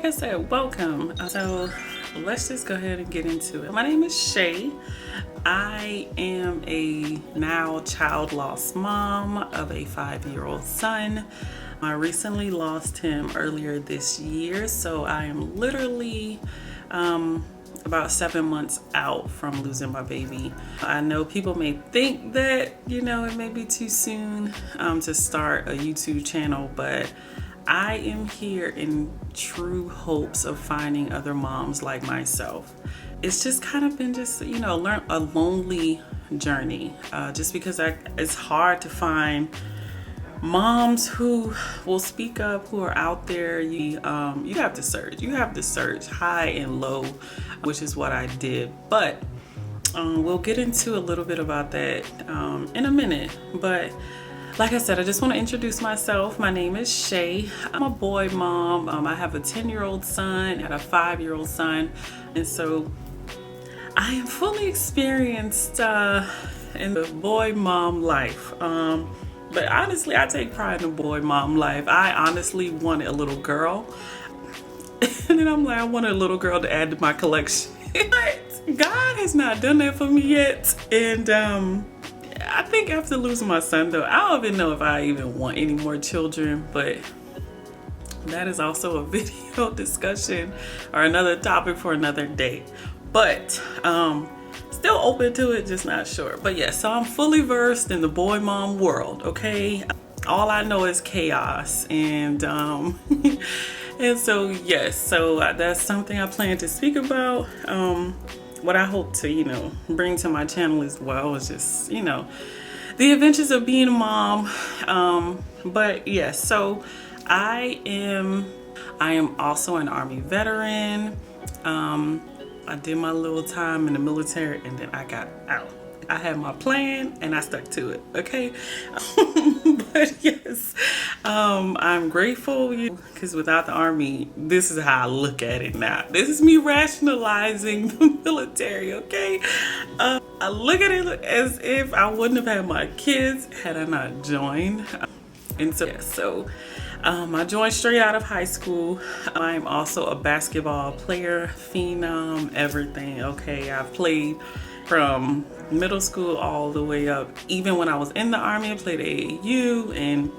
like I said, welcome. So let's just go ahead and get into it. My name is Shay. I am a now child loss mom of a 5-year-old son. I recently lost him earlier this year, so I am literally about 7 months out from losing my baby. I know people may think that, it may be too soon to start a YouTube channel, but I am here in true hopes of finding other moms like myself. It's just kind of been a lonely journey, just because it's hard to find moms who will speak up, who are out there. You have to search high and low, which is what I did, but we'll get into a little bit about that in a minute. But like I said, I just want to introduce myself. My name is Shay. I'm a boy mom. I have a 10-year-old son and a 5-year-old son, and so I am fully experienced in the boy mom life. But honestly, I take pride in the boy mom life. I honestly wanted a little girl. And then I'm like, I wanted a little girl to add to my collection. But God has not done that for me yet. And I think after losing my son, though, I don't even know if I even want any more children. But that is also a video discussion or another topic for another day. But still open to it, just not sure. But yeah, so I'm fully versed in the boy mom world, okay? All I know is chaos, and and so yes, so that's something I plan to speak about. What I hope to bring to my channel as well is just the adventures of being a mom. But yes, so I am also an Army veteran. I did my little time in the military and then I got out. I had my plan and I stuck to it, okay? But yes, I'm grateful because without the Army, this is how I look at it now. This is me rationalizing the military, okay? I look at it as if I wouldn't have had my kids had I not joined. And so, yeah, so I joined straight out of high school. I'm also a basketball player, phenom, everything, okay? I've played from middle school all the way up. Even when I was in the Army, I played AAU and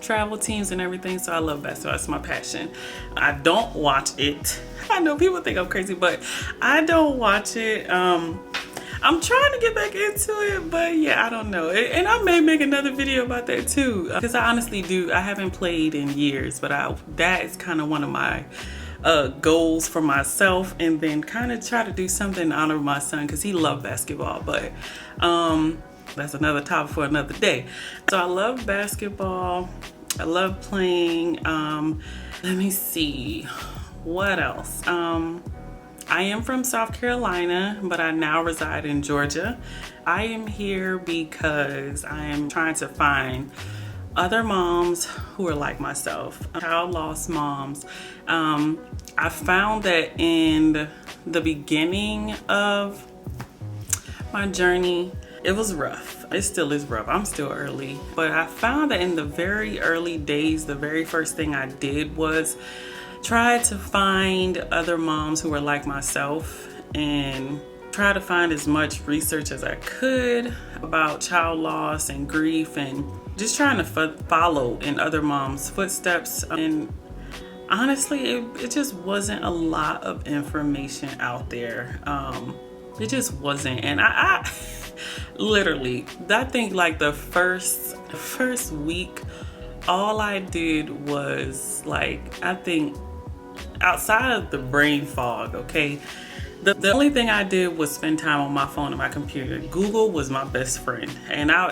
travel teams and everything, so I love basketball. That's my passion. I don't watch it. I know people think I'm crazy, but I don't watch it. I'm trying to get back into it, but yeah, I don't know. And I may make another video about that too, because I honestly do. I haven't played in years, but that is kind of one of my goals for myself, and then kind of try to do something in honor of my son because he loved basketball. But that's another topic for another day. So I love basketball. I love playing. Let me see, what else? I am from South Carolina, but I now reside in Georgia. I am here because I am trying to find other moms who are like myself, child loss moms. I found that in the beginning of my journey, it was rough. It still is rough. I'm still early. But I found that in the very early days, the very first thing I did was try to find other moms who were like myself and try to find as much research as I could about child loss and grief, and just trying to follow in other moms' footsteps. And honestly, it just wasn't a lot of information out there. It just wasn't. And I literally, I think like the first week, all I did was I think outside of the brain fog, okay, the only thing I did was spend time on my phone and my computer. Google was my best friend, and I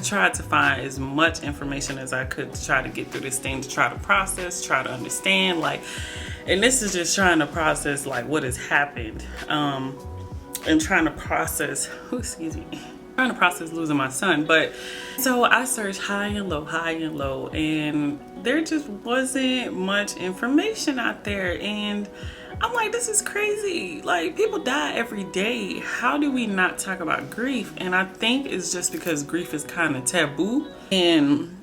tried to find as much information as I could to try to get through this thing, to try to process, try to understand, and this is just trying to process what has happened, and trying to process losing my son. But so I searched high and low, and there just wasn't much information out there. And I'm like, this is crazy. People die every day. How do we not talk about grief? And I think it's just because grief is kind of taboo. And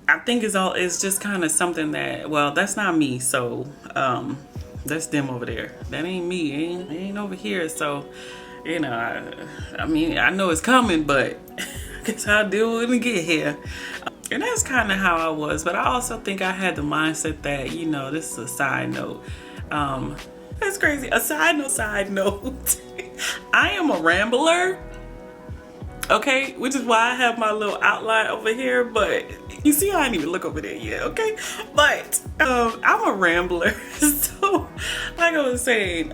I think it's just kind of something that, well, that's not me, so that's them over there. That ain't me. It ain't over here. So, you know, I mean, I know it's coming, but I guess I'll deal with it when we get here. And that's kind of how I was. But I also think I had the mindset that, you know, this is a side note. That's crazy. A side note. I am a rambler. Okay, which is why I have my little outline over here, but you see I didn't even look over there yet, okay? But I'm a rambler. So like I was saying,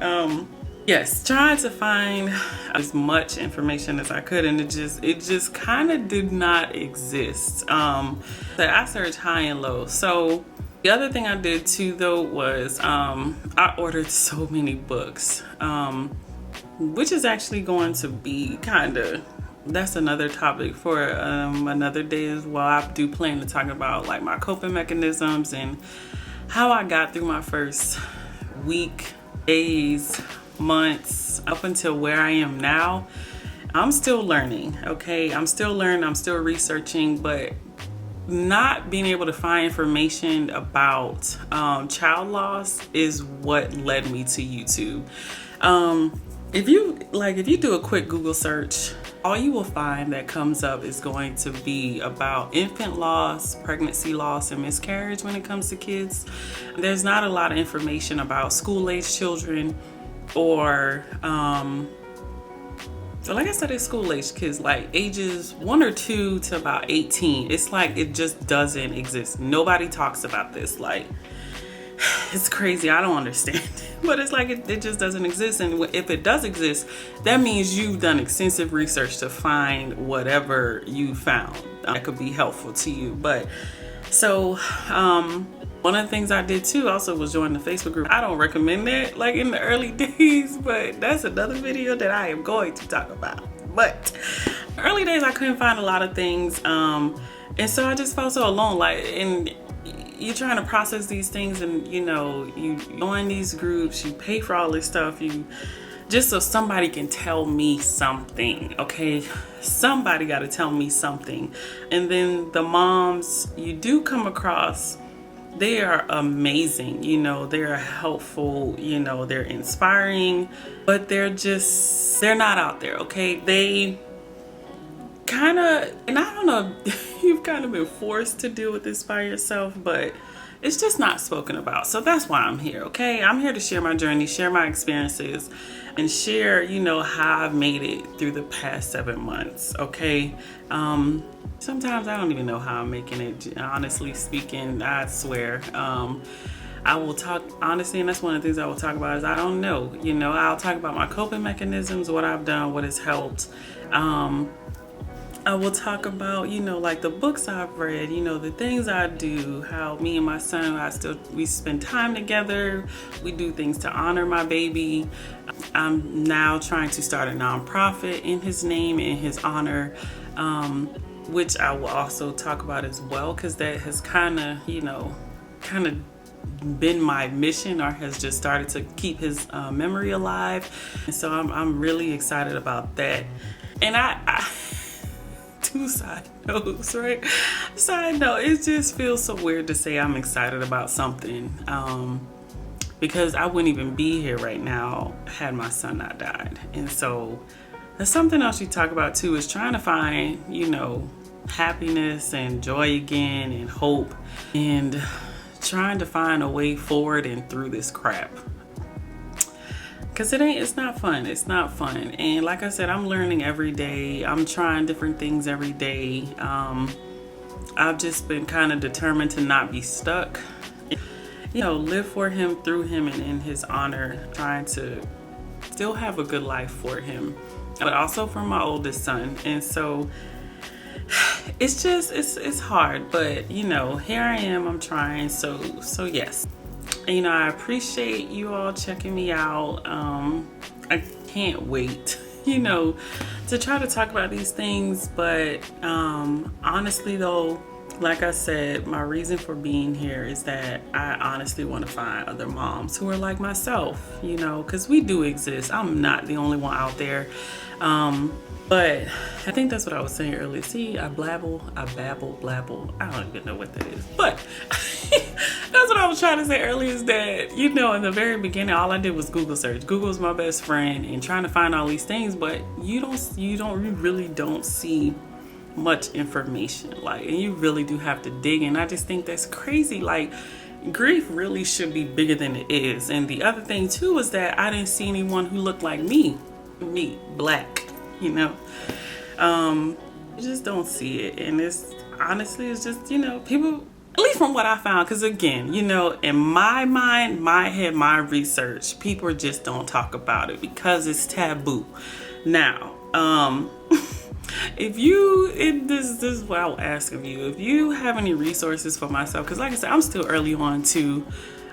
yes, trying to find as much information as I could, and it just kind of did not exist. That I searched high and low. So the other thing I did too though was I ordered so many books, which is actually going to be that's another topic for another day as well. I do plan to talk about like my coping mechanisms and how I got through my first week, days, months, up until where I am now. I'm still learning, okay? I'm still learning, I'm still researching, but not being able to find information about child loss is what led me to YouTube. If you do a quick Google search, all you will find that comes up is going to be about infant loss, pregnancy loss, and miscarriage when it comes to kids. There's not a lot of information about school-age children or, so like I said, it's school-age kids, like ages 1 or 2 to about 18. It's like it just doesn't exist. Nobody talks about this. Like, it's crazy. I don't understand. But it's like it just doesn't exist. And if it does exist, that means you've done extensive research to find whatever you found that could be helpful to you. But so one of the things I did too also was join the Facebook group. I don't recommend that like in the early days, but that's another video that I am going to talk about. But early days I couldn't find a lot of things, and so I just felt so alone. Like, and you're trying to process these things, and you know, you join these groups, you pay for all this stuff, you just so somebody can tell me something, okay? Somebody got to tell me something. And then the moms you do come across, they are amazing, you know, they're helpful, you know, they're inspiring, but they're not out there, okay? They kind of, and I don't know, you've kind of been forced to deal with this by yourself, but it's just not spoken about. So that's why I'm here, okay? I'm here to share my journey, share my experiences, and share, you know, how I've made it through the past 7 months, okay? Sometimes I don't even know how I'm making it, honestly speaking. I swear. I will talk honestly, and that's one of the things I will talk about is I don't know. You know, I'll talk about my coping mechanisms, what I've done, what has helped. I will talk about, you know, like the books I've read, you know, the things I do, how me and my son, we spend time together. We do things to honor my baby. I'm now trying to start a nonprofit in his name, in his honor, which I will also talk about as well, because that has kind of been my mission, or has just started to keep his memory alive. And so I'm really excited about that. And I two side notes, right? Side note, it just feels so weird to say I'm excited about something, because I wouldn't even be here right now had my son not died. And so that's something else you talk about too, is trying to find, you know, happiness and joy again and hope, and trying to find a way forward and through this crap. Cause it's not fun. It's not fun. And like I said, I'm learning every day. I'm trying different things every day. I've just been kind of determined to not be stuck. You know, live for him, through him, and in his honor, trying to still have a good life for him, but also for my oldest son. And so it's just, it's hard, but you know, here I am, I'm trying. So yes. And, you know, I appreciate you all checking me out. I can't wait, you know, to try to talk about these things. But honestly, though, like I said, my reason for being here is that I honestly want to find other moms who are like myself, you know, because we do exist. I'm not the only one out there. But I think that's what I was saying earlier. See, I babble. I don't even know what that is. But that's what I was trying to say earlier, is that, you know, in the very beginning, all I did was Google search. Google's my best friend, and trying to find all these things, but you really don't see much information, like, and you really do have to dig. And I just think that's crazy. Like, grief really should be bigger than it is. And the other thing too is that I didn't see anyone who looked like me, black, you know. You just don't see it. And it's honestly, it's just, you know, people, at least from what I found, because again, you know, in my mind, my head, my research, people just don't talk about it because it's taboo. Now, this is what I'll ask of you. If you have any resources for myself, because like I said, I'm still early on too.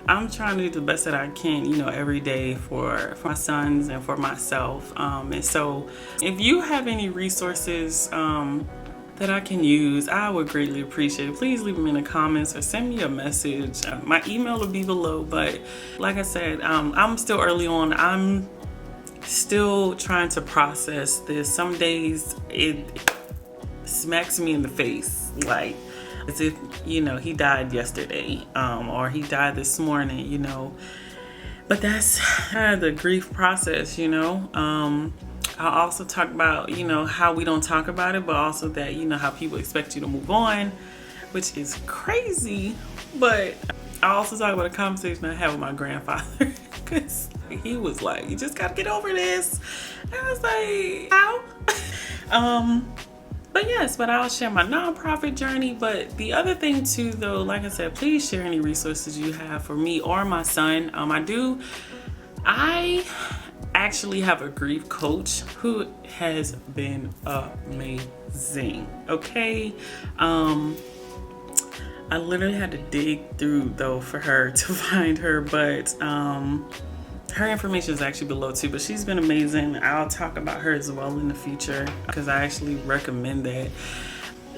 I'm trying to do the best that I can, you know, every day for my sons and for myself. And so if you have any resources that I can use, I would greatly appreciate it. Please leave them in the comments or send me a message. My email will be below. But like I said, I'm still early on. I'm still trying to process this. Some days it smacks me in the face, like as if, you know, he died yesterday, or he died this morning, you know. But that's the grief process, you know. I'll also talk about, you know, how we don't talk about it, but also that, you know, how people expect you to move on, which is crazy. But I also talk about a conversation I had with my grandfather, because he was like, you just gotta get over this. And I was like, how? But yes, but I'll share my nonprofit journey. But the other thing too, though, like I said, please share any resources you have for me or my son. I actually have a grief coach who has been amazing. Okay. I literally had to dig through though for her to find her, but her information is actually below too, but she's been amazing. I'll talk about her as well in the future because I actually recommend that.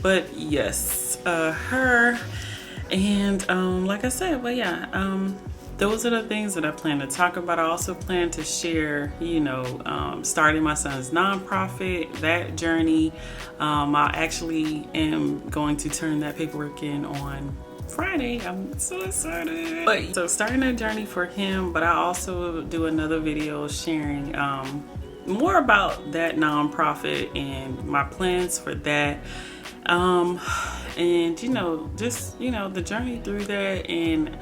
But yes, her, and like I said, but yeah, those are the things that I plan to talk about. I also plan to share, you know, starting my son's nonprofit, that journey. I actually am going to turn that paperwork in on Friday. I'm so excited. But so starting a journey for him, but I also do another video sharing more about that nonprofit and my plans for that. And you know, just, you know, the journey through that, and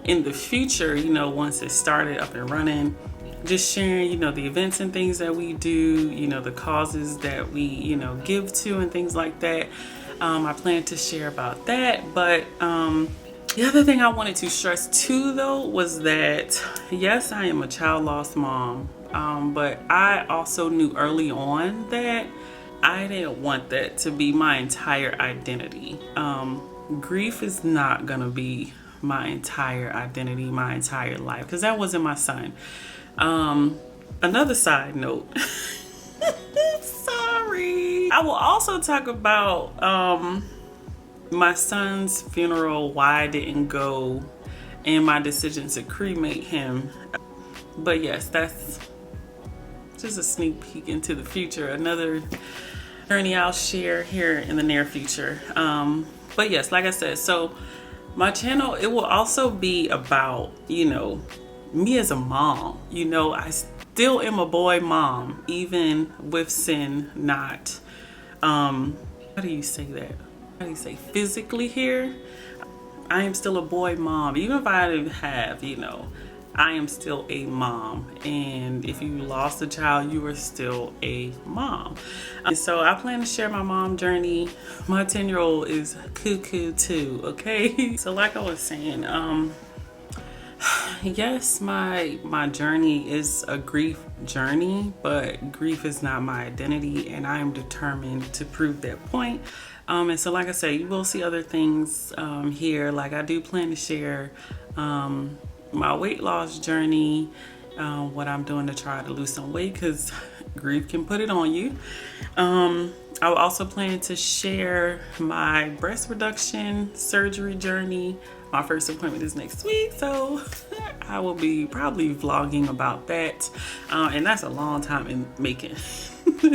in the future, you know, once it started up and running, just sharing, you know, the events and things that we do, you know, the causes that we, you know, give to and things like that. I plan to share about that. But the other thing I wanted to stress too, though, was that yes, I am a child loss mom, but I also knew early on that I didn't want that to be my entire identity. Grief is not gonna be my entire identity, my entire life, because that wasn't my son. Another side note, sorry, I will also talk about my son's funeral, why I didn't go, and my decision to cremate him. But yes, that's just a sneak peek into the future, another journey I'll share here in the near future. But yes, like I said, so my channel, it will also be about, you know, me as a mom. You know, I still am a boy mom, even with sin not, how do you say that? How do you say physically here? I am still a boy mom. Even if I didn't have, you know, I am still a mom. And if you lost a child, you are still a mom. And so I plan to share my mom journey. My 10-year-old is cuckoo too, okay? So like I was saying, yes, my journey is a grief journey, but grief is not my identity, and I am determined to prove that point. And so like I said, you will see other things here. Like I do plan to share my weight loss journey, what I'm doing to try to lose some weight, because grief can put it on you. I also plan to share my breast reduction surgery journey. My first appointment is next week, so I will be probably vlogging about that. And that's a long time in making.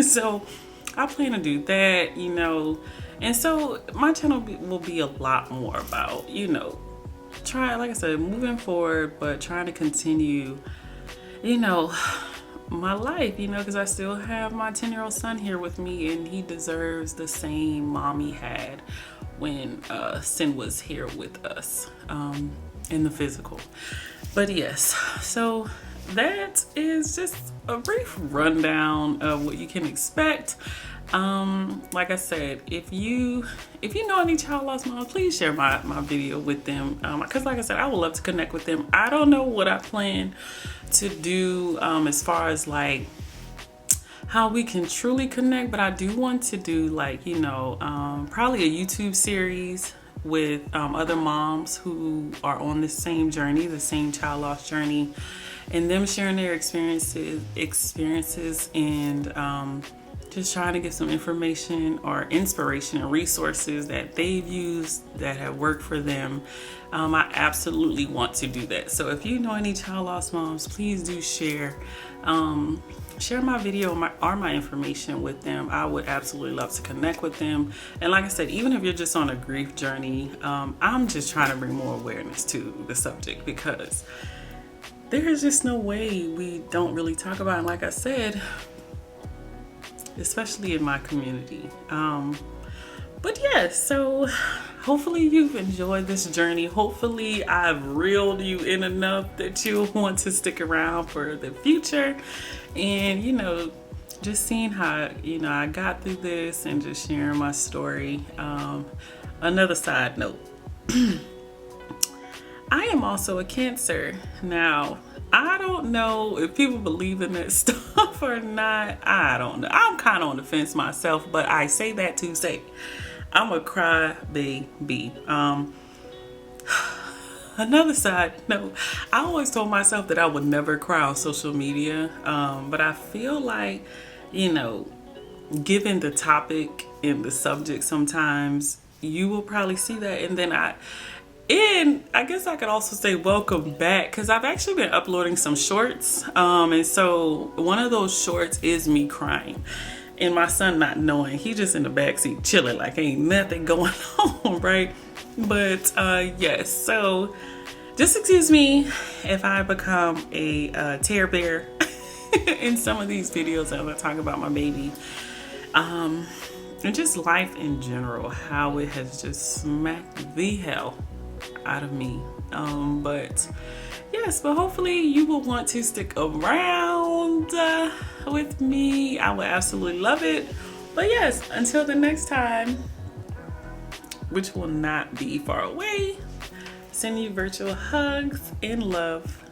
So I plan to do that, you know. And so my channel will be a lot more about, you know, like I said, moving forward, but trying to continue, you know, my life, you know, because I still have my 10-year-old son here with me, and he deserves the same mom he had when Sin was here with us in the physical. But yes, so that is just a brief rundown of what you can expect. Like I said, if you know any child loss moms, please share my video with them, because like I said, I would love to connect with them. I don't know what I plan to do as far as like how we can truly connect, but I do want to do like, you know, probably a YouTube series with other moms who are on the same journey, the same child loss journey, and them sharing their experiences and just trying to get some information or inspiration and resources that they've used that have worked for them. I absolutely want to do that. So if you know any child loss moms, please do share my video or my information with them. I would absolutely love to connect with them. And like I said, even if you're just on a grief journey, I'm just trying to bring more awareness to the subject, because there is just no way we don't really talk about it, like I said, especially in my community. But yeah, so hopefully you've enjoyed this journey. Hopefully I've reeled you in enough that you'll want to stick around for the future, and, you know, just seeing how, you know, I got through this and just sharing my story. Another side note, I am also a Cancer. Now, I don't know if people believe in that stuff or not. I don't know. I'm kind of on the fence myself, but I say that to say I'm a cry baby. Another side note, I always told myself that I would never cry on social media, but I feel like, you know, given the topic and the subject, sometimes you will probably see that. And then I guess I could also say welcome back, because I've actually been uploading some shorts, and so one of those shorts is me crying and my son not knowing. He just in the backseat chilling like ain't nothing going on, right? But yes, so just excuse me if I become a tear bear in some of these videos as I talk about my baby, and just life in general, how it has just smacked the hell out of me. But yes, but hopefully you will want to stick around with me. I would absolutely love it. But yes, until the next time, which will not be far away, send you virtual hugs and love.